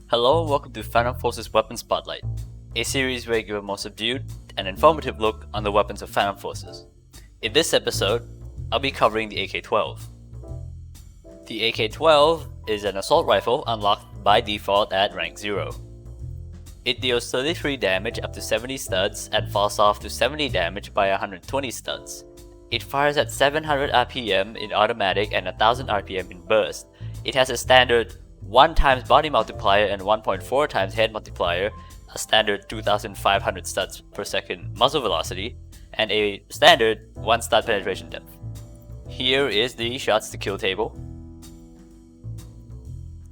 Hello and welcome to Phantom Forces Weapon Spotlight, a series where I give a more subdued and informative look on the weapons of Phantom Forces. In this episode, I'll be covering the AK-12. The AK-12 is an assault rifle unlocked by default at rank 0. It deals 33 damage up to 70 studs and falls off to 70 damage by 120 studs. It fires at 700 RPM in automatic and 1000 RPM in burst. It has a standard 1 times body multiplier and 1.4 times head multiplier, a standard 2500 studs per second muzzle velocity, and a standard 1 stud penetration depth. Here is the shots to kill table.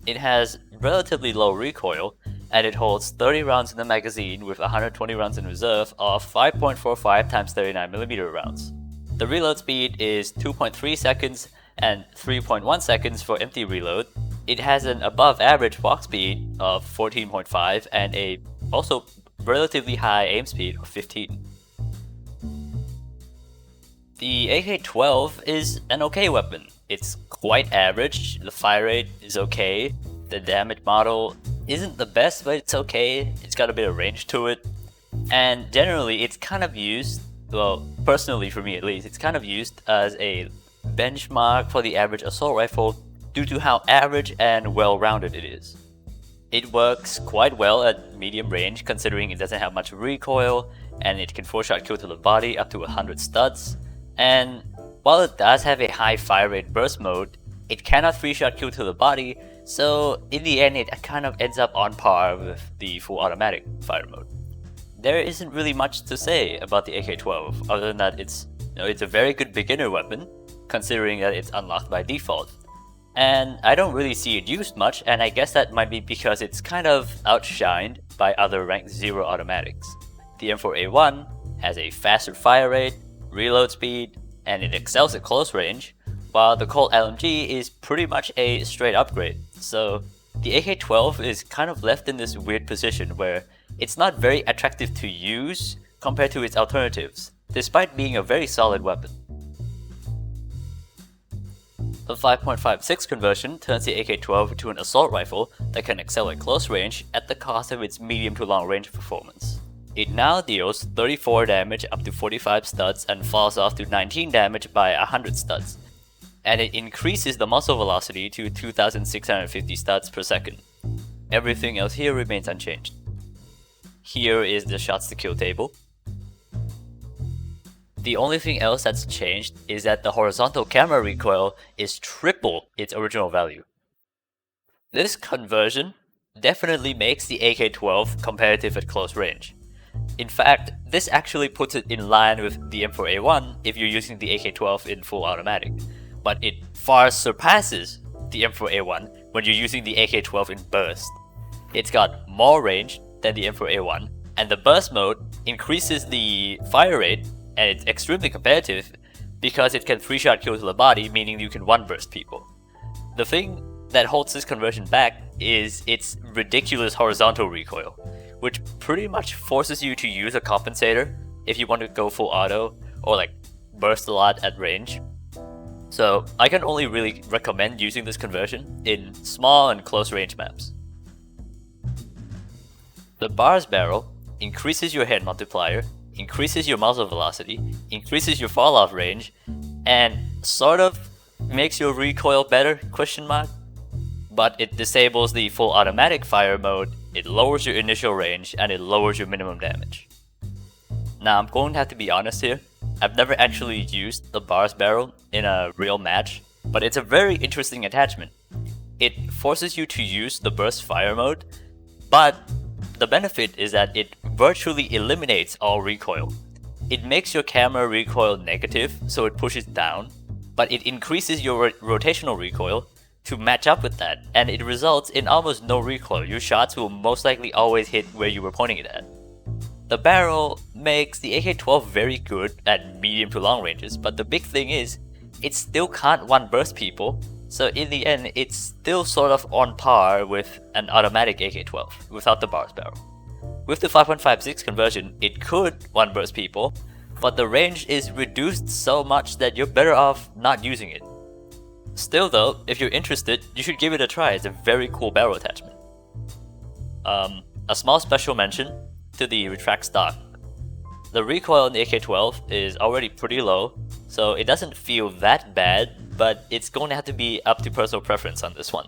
It has relatively low recoil, and it holds 30 rounds in the magazine with 120 rounds in reserve of 5.45 times 39mm rounds. The reload speed is 2.3 seconds and 3.1 seconds for empty reload. It has an above average walk speed of 14.5 and a also relatively high aim speed of 15. The AK-12 is an okay weapon. It's quite average, the fire rate is okay, the damage model isn't the best but it's okay, it's got a bit of range to it, and generally it's kind of used, well personally for me at least, it's kind of used as a benchmark for the average assault rifle due to how average and well-rounded it is. It works quite well at medium range considering it doesn't have much recoil and it can 4-shot kill to the body up to 100 studs, and while it does have a high fire rate burst mode, it cannot 3-shot kill to the body, so in the end it kind of ends up on par with the full automatic fire mode. There isn't really much to say about the AK-12 other than that it's a very good beginner weapon considering that it's unlocked by default. And I don't really see it used much, and I guess that might be because it's kind of outshined by other rank 0 automatics. The M4A1 has a faster fire rate, reload speed, and it excels at close range, while the Colt LMG is pretty much a straight upgrade. So the AK-12 is kind of left in this weird position where it's not very attractive to use compared to its alternatives, despite being a very solid weapon. The 5.56 conversion turns the AK-12 into an assault rifle that can excel at close range at the cost of its medium to long range performance. It now deals 34 damage up to 45 studs and falls off to 19 damage by 100 studs, and it increases the muzzle velocity to 2650 studs per second. Everything else here remains unchanged. Here is the shots to kill table. The only thing else that's changed is that the horizontal camera recoil is triple its original value. This conversion definitely makes the AK-12 competitive at close range. In fact, this actually puts it in line with the M4A1 if you're using the AK-12 in full automatic, but it far surpasses the M4A1 when you're using the AK-12 in burst. It's got more range than the M4A1, and the burst mode increases the fire rate, and it's extremely competitive because it can 3-shot kill to the body, meaning you can 1-burst people. The thing that holds this conversion back is its ridiculous horizontal recoil, which pretty much forces you to use a compensator if you want to go full auto or like burst a lot at range. So I can only really recommend using this conversion in small and close range maps. The bars barrel increases your head multiplier, increases your muzzle velocity, increases your fall off range, and sort of makes your recoil better, ? But it disables the full automatic fire mode, it lowers your initial range, and it lowers your minimum damage. Now I'm going to have to be honest here, I've never actually used the bars barrel in a real match, but it's a very interesting attachment. It forces you to use the burst fire mode, but the benefit is that it virtually eliminates all recoil. It makes your camera recoil negative, so it pushes down, but it increases your rotational recoil to match up with that, and it results in almost no recoil. Your shots will most likely always hit where you were pointing it at. The barrel makes the AK-12 very good at medium to long ranges, but the big thing is, it still can't 1-burst people, so in the end it's still sort of on par with an automatic AK-12 without the bars barrel. With the 5.56 conversion, it could 1-burst people, but the range is reduced so much that you're better off not using it. Still though, if you're interested, you should give it a try, it's a very cool barrel attachment. A small special mention to the retract stock. The recoil in the AK12 is already pretty low, so it doesn't feel that bad, but it's going to have to be up to personal preference on this one.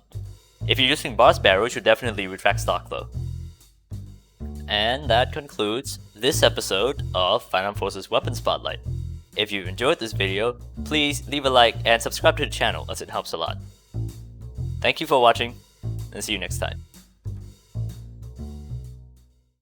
If you're using boss barrel, you should definitely retract stock though. And that concludes this episode of Final Forces Weapon Spotlight. If you enjoyed this video, please leave a like and subscribe to the channel as it helps a lot. Thank you for watching, and see you next time.